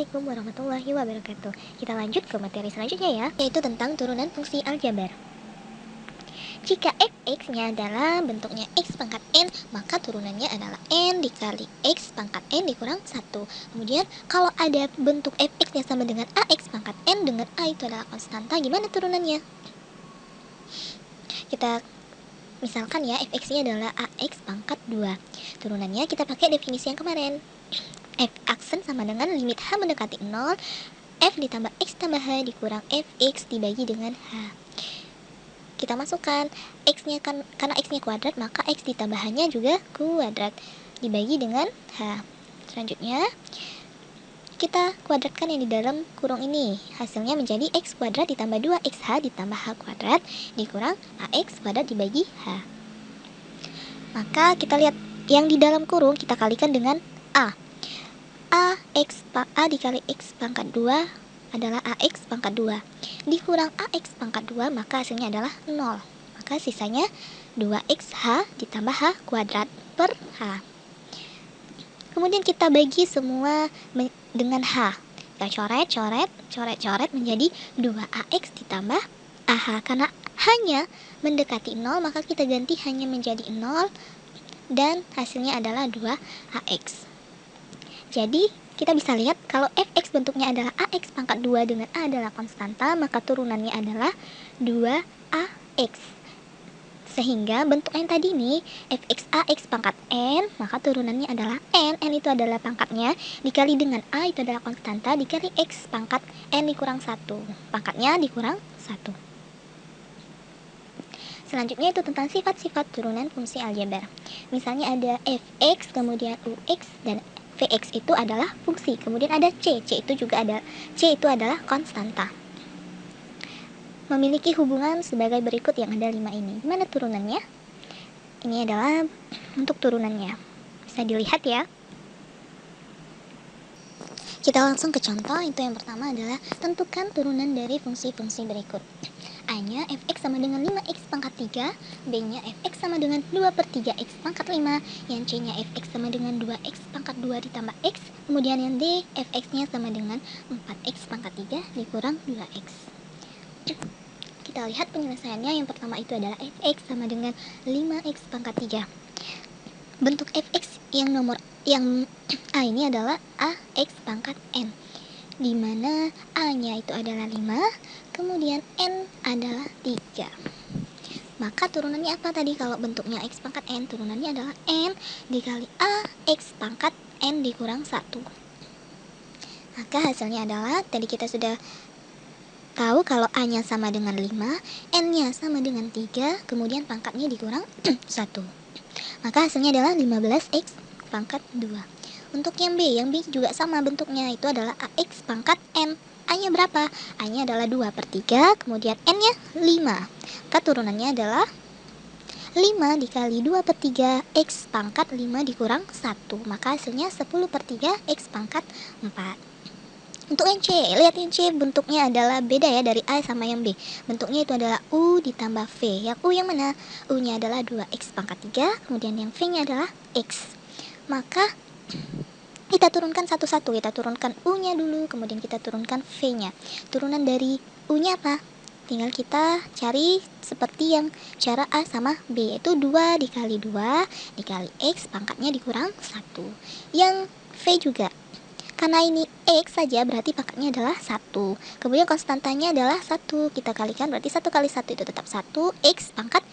Assalamualaikum warahmatullahi wabarakatuh. Kita lanjut ke materi selanjutnya ya, yaitu tentang turunan fungsi aljabar. Jika fx-nya adalah bentuknya x pangkat n, maka turunannya adalah n dikali x pangkat n dikurang 1. Kemudian kalau ada bentuk fx-nya sama dengan ax pangkat n dengan a itu adalah konstanta, gimana turunannya? Kita misalkan ya, fx-nya adalah ax pangkat 2. Turunannya kita pakai definisi yang kemarin. F aksen sama dengan limit h mendekati 0, f ditambah x tambah h dikurang fx dibagi dengan h. Kita masukkan x-nya kan, karena x-nya kuadrat maka x ditambah h-nya juga kuadrat dibagi dengan h. Selanjutnya kita kuadratkan yang di dalam kurung ini, hasilnya menjadi x kuadrat ditambah 2xh ditambah h kuadrat dikurang ax kuadrat dibagi h. Maka kita lihat yang di dalam kurung kita kalikan dengan a dikali x pangkat 2 adalah ax pangkat 2 dikurang ax pangkat 2, maka hasilnya adalah 0. Maka sisanya 2xh ditambah h kuadrat per h. Kemudian kita bagi semua dengan h. Kita coret menjadi 2ax ditambah ah. Karena hanya mendekati 0 maka kita ganti hanya menjadi 0 dan hasilnya adalah 2ax. Jadi kita bisa lihat kalau fx bentuknya adalah ax pangkat 2 dengan a adalah konstanta, maka turunannya adalah 2ax. Sehingga bentuk yang tadi nih, fx ax pangkat n, maka turunannya adalah n itu adalah pangkatnya, dikali dengan a itu adalah konstanta, dikali x pangkat n dikurang 1, pangkatnya dikurang 1. Selanjutnya itu tentang sifat-sifat turunan fungsi aljabar. Misalnya ada fx, kemudian ux, dan vx itu adalah fungsi. Kemudian ada c itu adalah konstanta. Memiliki hubungan sebagai berikut yang ada 5 ini. Gimana turunannya? Ini adalah untuk turunannya. Bisa dilihat ya. Kita langsung ke contoh. Itu yang pertama adalah tentukan turunan dari fungsi-fungsi berikut. A-nya fx sama dengan 5x pangkat 3, B-nya fx sama dengan 2/3x pangkat 5, yang C-nya fx sama dengan 2x pangkat 2 ditambah x, kemudian yang D, fx-nya sama dengan 4x pangkat 3 dikurang 2x. Kita lihat penyelesaiannya. Yang pertama itu adalah fx sama dengan 5x pangkat 3. Bentuk fx yang A ini adalah ax pangkat n, di mana A-nya itu adalah 5, kemudian N adalah 3. Maka turunannya apa tadi? Kalau bentuknya X pangkat N, turunannya adalah N dikali A X pangkat N dikurang 1. Maka hasilnya adalah, tadi kita sudah tahu kalau A-nya sama dengan 5, N-nya sama dengan 3, kemudian pangkatnya dikurang 1. Maka hasilnya adalah 15X pangkat 2. Untuk yang B juga sama bentuknya, itu adalah AX pangkat N. A-nya berapa? A-nya adalah 2/3, kemudian N-nya 5. Maka turunannya adalah 5 dikali 2/3 X pangkat 5 dikurang 1. Maka hasilnya 10/3 X pangkat 4. Untuk yang C, lihat yang C bentuknya adalah beda ya dari A sama yang B. Bentuknya itu adalah U ditambah V. Yang U yang mana? U-nya adalah 2X pangkat 3, kemudian yang V-nya adalah X. Maka kita turunkan satu-satu. Kita turunkan U-nya dulu, kemudian kita turunkan V-nya. Turunan dari U-nya apa? Tinggal kita cari seperti yang cara A sama B, yaitu 2 dikali 2 dikali X pangkatnya dikurang 1. Yang V juga, karena ini X saja berarti pangkatnya adalah 1. Kemudian konstantanya adalah 1. Kita kalikan berarti 1 kali 1 itu tetap 1. X pangkat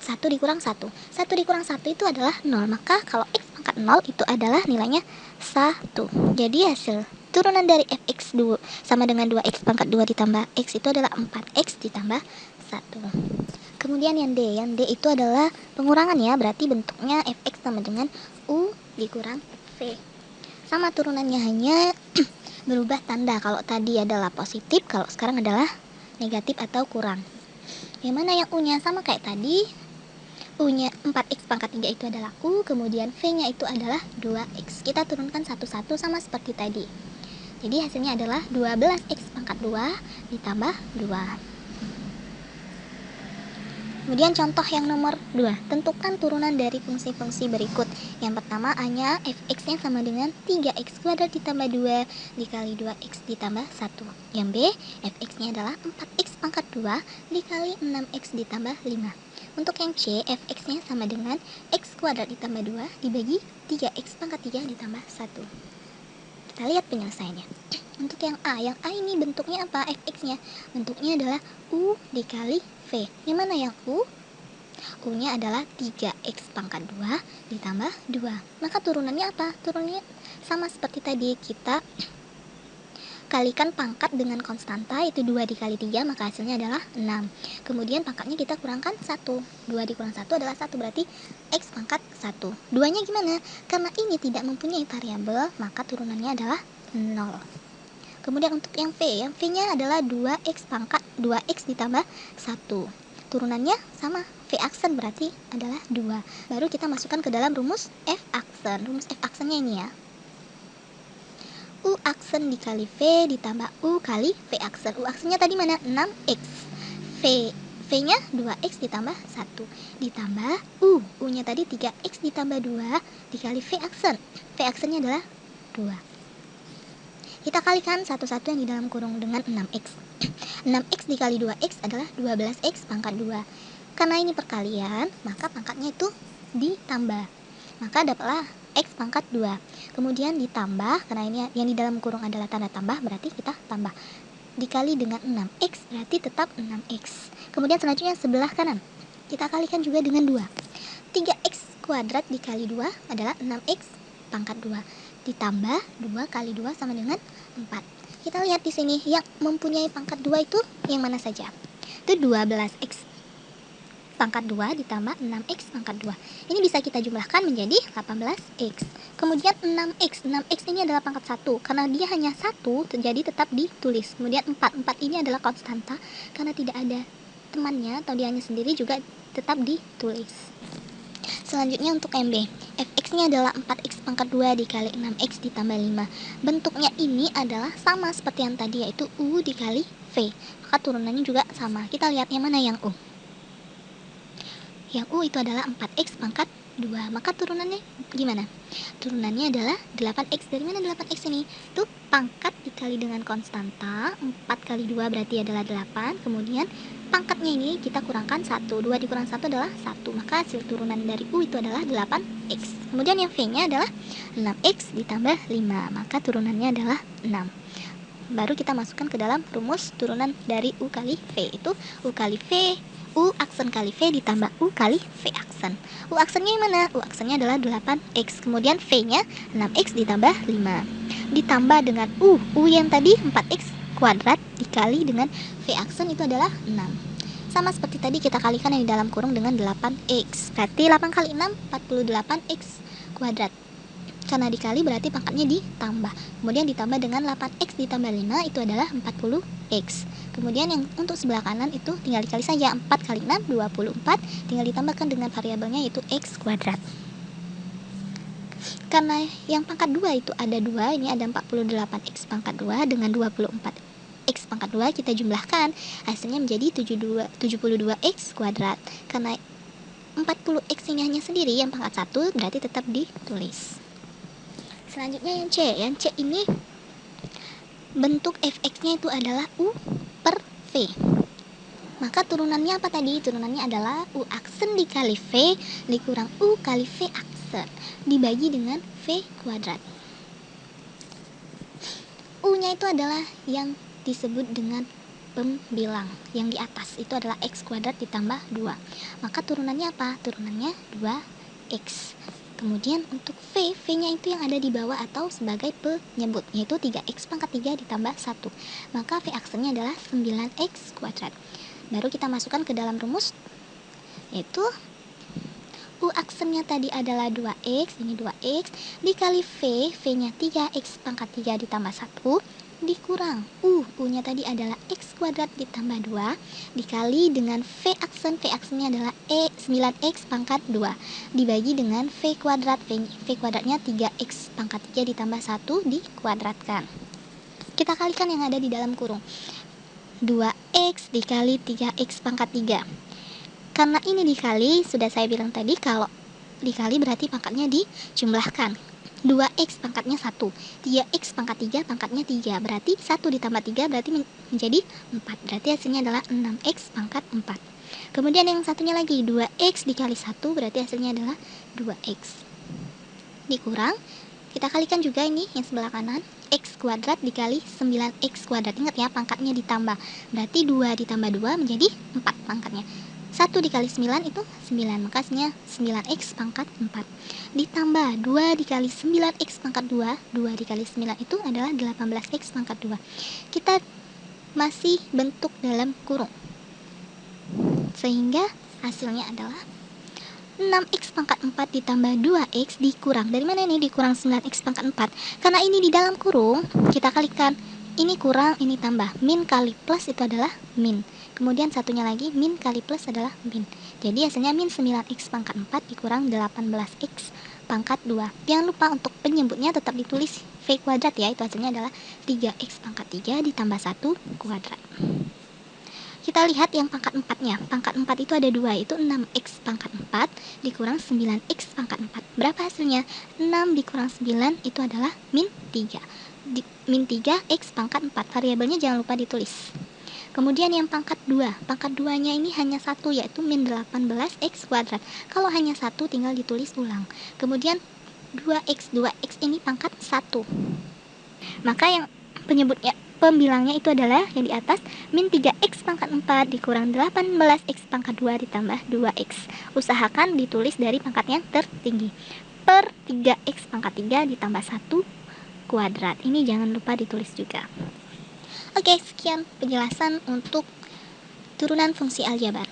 1 dikurang 1. 1 dikurang 1 itu adalah 0. Maka kalau X pangkat 0 itu adalah nilainya 1. Jadi hasil turunan dari fx sama dengan 2x pangkat 2 ditambah x itu adalah 4x ditambah 1. Kemudian yang D itu adalah pengurangan ya, berarti bentuknya fx sama dengan u dikurang v. Sama turunannya, hanya berubah tanda. Kalau tadi adalah positif, kalau sekarang adalah negatif atau kurang. Yang mana yang u-nya sama kayak tadi, u-nya 4x pangkat 3 itu adalah u, kemudian v-nya itu adalah 2x. Kita turunkan satu-satu sama seperti tadi. Jadi hasilnya adalah 12x pangkat 2 ditambah 2. Kemudian contoh yang nomor 2, tentukan turunan dari fungsi-fungsi berikut. Yang pertama A-nya fx-nya sama dengan 3x kuadrat ditambah 2 dikali 2x ditambah 1. Yang B, fx-nya adalah 4x pangkat 2 dikali 6x ditambah 5. Untuk yang C, fx-nya sama dengan x kuadrat ditambah 2 dibagi 3x pangkat 3 ditambah 1. Kita lihat penyelesaiannya. Untuk yang A ini bentuknya apa? Fx-nya bentuknya adalah U dikali V. Yang mana yang U? U-nya adalah 3x pangkat 2 ditambah 2. Maka turunannya apa? Turunannya sama seperti tadi, kita kalikan pangkat dengan konstanta, itu 2 dikali 3, maka hasilnya adalah 6. Kemudian pangkatnya kita kurangkan 1. 2 dikurang 1 adalah 1, berarti x pangkat 1. 2-nya gimana? Karena ini tidak mempunyai variabel, maka turunannya adalah 0. Kemudian untuk yang V-nya adalah 2x pangkat 2x ditambah 1. Turunannya sama, V aksen berarti adalah 2. Baru kita masukkan ke dalam rumus F aksen. Rumus F aksennya ini ya. U aksen dikali V ditambah U kali V aksen. U aksennya tadi mana? 6x. V-nya 2x ditambah 1. Ditambah U-nya tadi 3x ditambah 2 dikali V aksen. V aksennya adalah 2. Kita kalikan satu-satu yang di dalam kurung dengan 6x. 6x dikali 2x adalah 12x pangkat 2. Karena ini perkalian, maka pangkatnya itu ditambah. Maka dapatlah x pangkat 2. Kemudian ditambah, karena ini yang di dalam kurung adalah tanda tambah, berarti kita tambah. Dikali dengan 6x, berarti tetap 6x. Kemudian selanjutnya sebelah kanan. Kita kalikan juga dengan 2. 3x kuadrat dikali 2 adalah 6x pangkat 2. Ditambah 2 kali 2 sama dengan 4. Kita lihat di sini yang mempunyai pangkat 2 itu yang mana saja? Itu 12x pangkat 2 ditambah 6x pangkat 2. Ini bisa kita jumlahkan menjadi 18x. Kemudian 6x. 6x ini adalah pangkat 1. Karena dia hanya 1, jadi tetap ditulis. Kemudian 4. 4 ini adalah konstanta. Karena tidak ada temannya atau dia hanya sendiri, juga tetap ditulis. Selanjutnya untuk MB, fx-nya adalah 4x pangkat 2 dikali 6x ditambah 5. Bentuknya ini adalah sama seperti yang tadi, yaitu U dikali V. Maka turunannya juga sama. Kita lihat yang mana yang U. Yang U itu adalah 4x pangkat 2. Maka turunannya gimana? Turunannya adalah 8x. Dari mana 8x ini? Itu pangkat dikali dengan konstanta. 4 kali 2 berarti adalah 8. Kemudian pangkatnya ini kita kurangkan 1. 2 dikurang 1 adalah 1. Maka hasil turunan dari U itu adalah 8x. Kemudian yang V-nya adalah 6x ditambah 5. Maka turunannya adalah 6. Baru kita masukkan ke dalam rumus turunan dari U kali V. Itu U kali V, U aksen kali V ditambah U kali V aksen. U aksennya yang mana? U aksennya adalah 8x. Kemudian V-nya 6x ditambah 5. Ditambah dengan U yang tadi 4x kuadrat dikali dengan V aksen itu adalah 6. Sama seperti tadi kita kalikan yang di dalam kurung dengan 8x. Berarti 8 kali 6, 48x kuadrat. Karena dikali berarti pangkatnya ditambah. Kemudian ditambah dengan 8x ditambah 5 itu adalah 40x. Kemudian yang untuk sebelah kanan itu tinggal dikali saja. 4 kali 6, 24. Tinggal ditambahkan dengan variabelnya yaitu x kuadrat. Karena yang pangkat 2 itu ada 2, ini ada 48x pangkat 2 dengan 24x pangkat 2, kita jumlahkan. Hasilnya menjadi 72x kuadrat. Karena 40x ini hanya sendiri yang pangkat 1, berarti tetap ditulis. Selanjutnya yang C. Yang C ini bentuk fx-nya itu adalah U per V. Maka turunannya apa tadi? Turunannya adalah U aksen dikali V dikurang U kali V aksen dibagi dengan V kuadrat. U-nya itu adalah yang disebut dengan pembilang. Yang di atas itu adalah x kuadrat ditambah 2. Maka turunannya apa? Turunannya 2x. Kemudian untuk V-nya itu yang ada di bawah atau sebagai penyebut, yaitu 3x pangkat 3 ditambah 1. Maka V aksennya adalah 9x kuadrat. Baru kita masukkan ke dalam rumus, yaitu U aksennya tadi adalah 2x, ini 2x, dikali V-nya 3x pangkat 3 ditambah 1, dikurang U-nya tadi adalah x kuadrat ditambah 2 dikali dengan V-aksennya adalah 9x pangkat 2 dibagi dengan V kuadrat. V kuadratnya 3x pangkat 3 ditambah 1 dikuadratkan. Kita kalikan yang ada di dalam kurung. 2x dikali 3x pangkat 3. Karena ini dikali, sudah saya bilang tadi kalau dikali berarti pangkatnya dijumlahkan. 2x pangkatnya 1, 3x pangkat 3 pangkatnya 3, berarti 1 ditambah 3 berarti menjadi 4, berarti hasilnya adalah 6x pangkat 4. Kemudian yang satunya lagi 2x dikali 1 berarti hasilnya adalah 2x. Dikurang, kita kalikan juga ini yang sebelah kanan, x kuadrat dikali 9x kuadrat. Ingat ya, pangkatnya ditambah, berarti 2 ditambah 2 menjadi 4 pangkatnya. 1 dikali 9 itu 9, maka hasilnya 9x pangkat 4. Ditambah 2 dikali 9x pangkat 2, 2 dikali 9 itu adalah 18x pangkat 2. Kita masih bentuk dalam kurung, sehingga hasilnya adalah 6x pangkat 4 ditambah 2x dikurang. Dari mana nih dikurang 9x pangkat 4? Karena ini di dalam kurung, kita kalikan. Ini kurang, ini tambah. Min kali plus itu adalah min. Kemudian satunya lagi, min kali plus adalah min. Jadi hasilnya min 9x pangkat 4 dikurang 18x pangkat 2. Jangan lupa untuk penyebutnya tetap ditulis V kuadrat ya. Itu hasilnya adalah 3x pangkat 3 ditambah 1 kuadrat. Kita lihat yang pangkat 4-nya. Pangkat 4 itu ada 2, itu 6x pangkat 4 dikurang 9x pangkat 4. Berapa hasilnya? 6 dikurang 9 itu adalah min 3. Min 3x pangkat 4. Variabelnya jangan lupa ditulis. Kemudian yang pangkat 2. Pangkat 2-nya ini hanya 1, yaitu min 18x kuadrat. Kalau hanya 1 tinggal ditulis ulang. Kemudian 2x. 2x ini pangkat 1. Maka yang pembilangnya itu adalah yang di atas, min 3x pangkat 4 dikurang 18x pangkat 2 ditambah 2x. Usahakan ditulis dari pangkat yang tertinggi. Per 3x pangkat 3 ditambah 1 kuadrat. Ini jangan lupa ditulis juga. Oke, sekian penjelasan untuk turunan fungsi aljabar.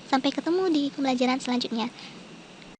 Sampai ketemu di pembelajaran selanjutnya.